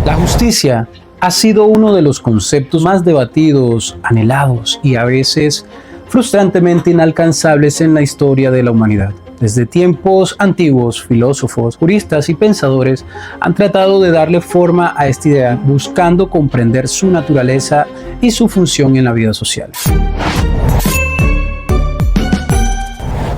La justicia ha sido uno de los conceptos más debatidos, anhelados y a veces frustrantemente inalcanzables en la historia de la humanidad. Desde tiempos antiguos, filósofos, juristas y pensadores han tratado de darle forma a esta idea, buscando comprender su naturaleza y su función en la vida social.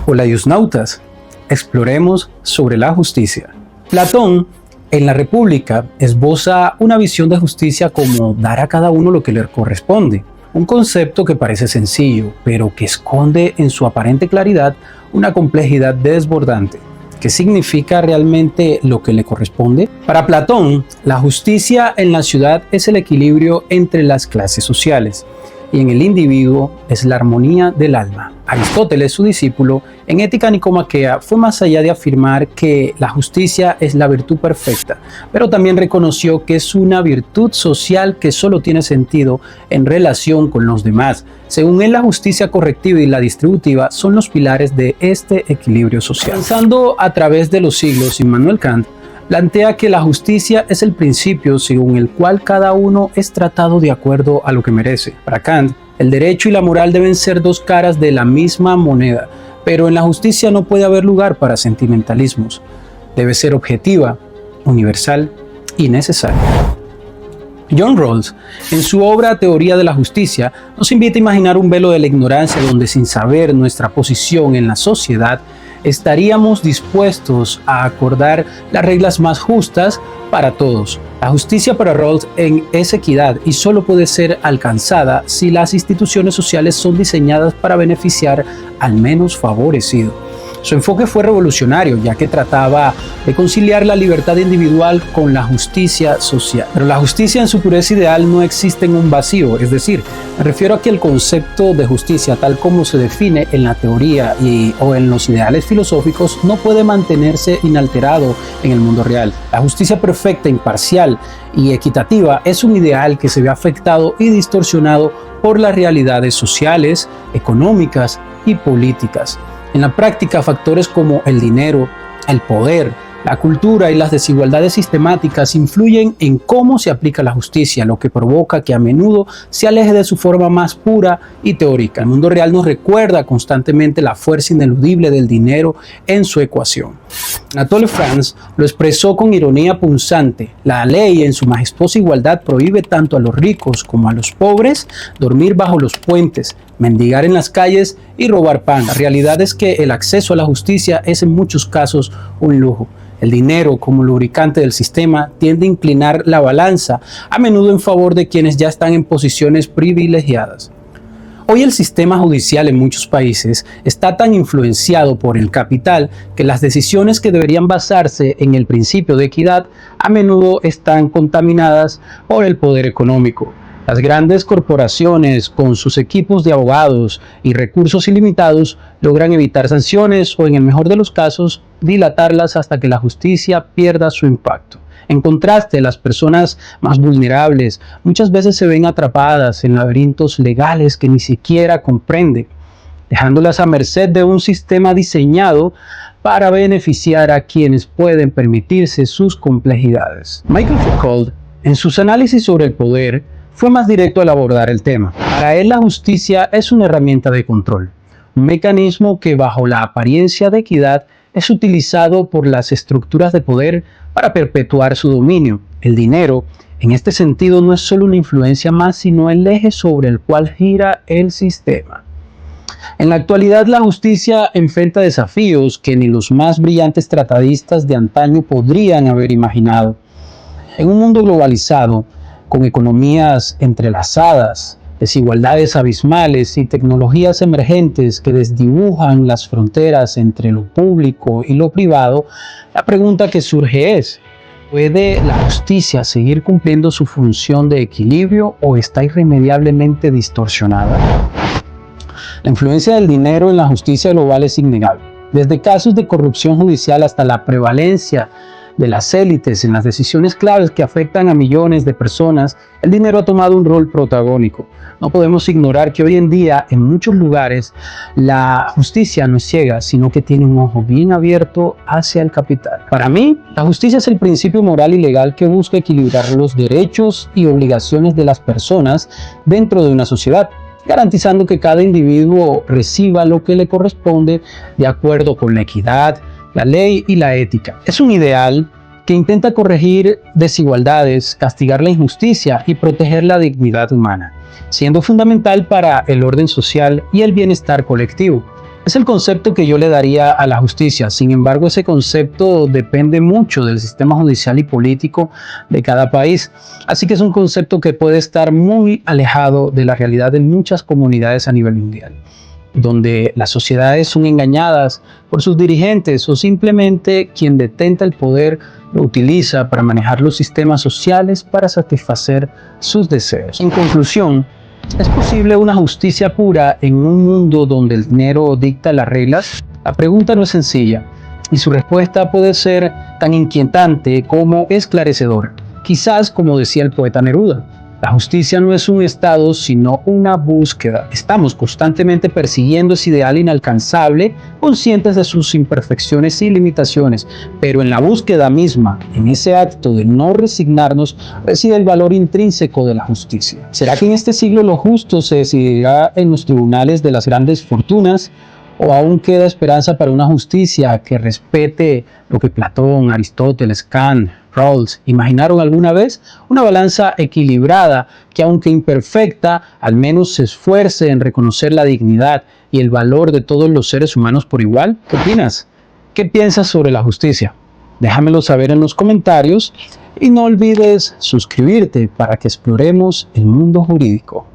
Hola, iusnautas. Exploremos sobre la justicia. Platón, en la República, esboza una visión de justicia como dar a cada uno lo que le corresponde. Un concepto que parece sencillo, pero que esconde en su aparente claridad una complejidad desbordante. ¿Qué significa realmente lo que le corresponde? Para Platón, la justicia en la ciudad es el equilibrio entre las clases sociales y en el individuo es la armonía del alma. Aristóteles, su discípulo, en Ética Nicomaquea fue más allá de afirmar que la justicia es la virtud perfecta, pero también reconoció que es una virtud social que solo tiene sentido en relación con los demás. Según él, la justicia correctiva y la distributiva son los pilares de este equilibrio social. Pensando a través de los siglos, Immanuel Kant plantea que la justicia es el principio según el cual cada uno es tratado de acuerdo a lo que merece. Para Kant, el derecho y la moral deben ser dos caras de la misma moneda, pero en la justicia no puede haber lugar para sentimentalismos. Debe ser objetiva, universal y necesaria. John Rawls, en su obra Teoría de la Justicia, nos invita a imaginar un velo de la ignorancia donde, sin saber nuestra posición en la sociedad, estaríamos dispuestos a acordar las reglas más justas para todos. La justicia para Rawls es equidad y solo puede ser alcanzada si las instituciones sociales son diseñadas para beneficiar al menos favorecido. Su enfoque fue revolucionario, ya que trataba de conciliar la libertad individual con la justicia social. Pero la justicia en su pureza ideal no existe en un vacío, es decir, me refiero a que el concepto de justicia, tal como se define en la teoría o en los ideales filosóficos, no puede mantenerse inalterado en el mundo real. La justicia perfecta, imparcial y equitativa es un ideal que se ve afectado y distorsionado por las realidades sociales, económicas y políticas. En la práctica, factores como el dinero, el poder, la cultura y las desigualdades sistemáticas influyen en cómo se aplica la justicia, lo que provoca que a menudo se aleje de su forma más pura y teórica. El mundo real nos recuerda constantemente la fuerza ineludible del dinero en su ecuación. Anatole France lo expresó con ironía punzante: la ley en su majestuosa igualdad prohíbe tanto a los ricos como a los pobres dormir bajo los puentes, mendigar en las calles y robar pan. La realidad es que el acceso a la justicia es en muchos casos un lujo. El dinero, como lubricante del sistema, tiende a inclinar la balanza, a menudo en favor de quienes ya están en posiciones privilegiadas. Hoy el sistema judicial en muchos países está tan influenciado por el capital que las decisiones que deberían basarse en el principio de equidad a menudo están contaminadas por el poder económico. Las grandes corporaciones, con sus equipos de abogados y recursos ilimitados, logran evitar sanciones o, en el mejor de los casos, dilatarlas hasta que la justicia pierda su impacto. En contraste, las personas más vulnerables muchas veces se ven atrapadas en laberintos legales que ni siquiera comprenden, dejándolas a merced de un sistema diseñado para beneficiar a quienes pueden permitirse sus complejidades. Michael Foucault, en sus análisis sobre el poder, fue más directo al abordar el tema. Para él, la justicia es una herramienta de control, un mecanismo que, bajo la apariencia de equidad, es utilizado por las estructuras de poder para perpetuar su dominio. El dinero, en este sentido, no es solo una influencia más, sino el eje sobre el cual gira el sistema. En la actualidad, la justicia enfrenta desafíos que ni los más brillantes tratadistas de antaño podrían haber imaginado. En un mundo globalizado, con economías entrelazadas, desigualdades abismales y tecnologías emergentes que desdibujan las fronteras entre lo público y lo privado, la pregunta que surge es: ¿puede la justicia seguir cumpliendo su función de equilibrio o está irremediablemente distorsionada? La influencia del dinero en la justicia global es innegable. Desde casos de corrupción judicial hasta la prevalencia de las élites en las decisiones claves que afectan a millones de personas, el dinero ha tomado un rol protagónico. No podemos ignorar que hoy en día, en muchos lugares, la justicia no es ciega, sino que tiene un ojo bien abierto hacia el capital. Para mí, la justicia es el principio moral y legal que busca equilibrar los derechos y obligaciones de las personas dentro de una sociedad, garantizando que cada individuo reciba lo que le corresponde de acuerdo con la equidad, la ley y la ética. Es un ideal que intenta corregir desigualdades, castigar la injusticia y proteger la dignidad humana, siendo fundamental para el orden social y el bienestar colectivo. Es el concepto que yo le daría a la justicia. Sin embargo, ese concepto depende mucho del sistema judicial y político de cada país. Así que es un concepto que puede estar muy alejado de la realidad de muchas comunidades a nivel mundial, donde las sociedades son engañadas por sus dirigentes o simplemente quien detenta el poder lo utiliza para manejar los sistemas sociales para satisfacer sus deseos. En conclusión, ¿es posible una justicia pura en un mundo donde el dinero dicta las reglas? La pregunta no es sencilla y su respuesta puede ser tan inquietante como esclarecedora. Quizás, como decía el poeta Neruda, la justicia no es un estado, sino una búsqueda. Estamos constantemente persiguiendo ese ideal inalcanzable, conscientes de sus imperfecciones y limitaciones, pero en la búsqueda misma, en ese acto de no resignarnos, reside el valor intrínseco de la justicia. ¿Será que en este siglo lo justo se decidirá en los tribunales de las grandes fortunas? ¿O aún queda esperanza para una justicia que respete lo que Platón, Aristóteles, Kant, Rawls imaginaron alguna vez? Una balanza equilibrada que, aunque imperfecta, al menos se esfuerce en reconocer la dignidad y el valor de todos los seres humanos por igual. ¿Qué opinas? ¿Qué piensas sobre la justicia? Déjamelo saber en los comentarios y no olvides suscribirte para que exploremos el mundo jurídico.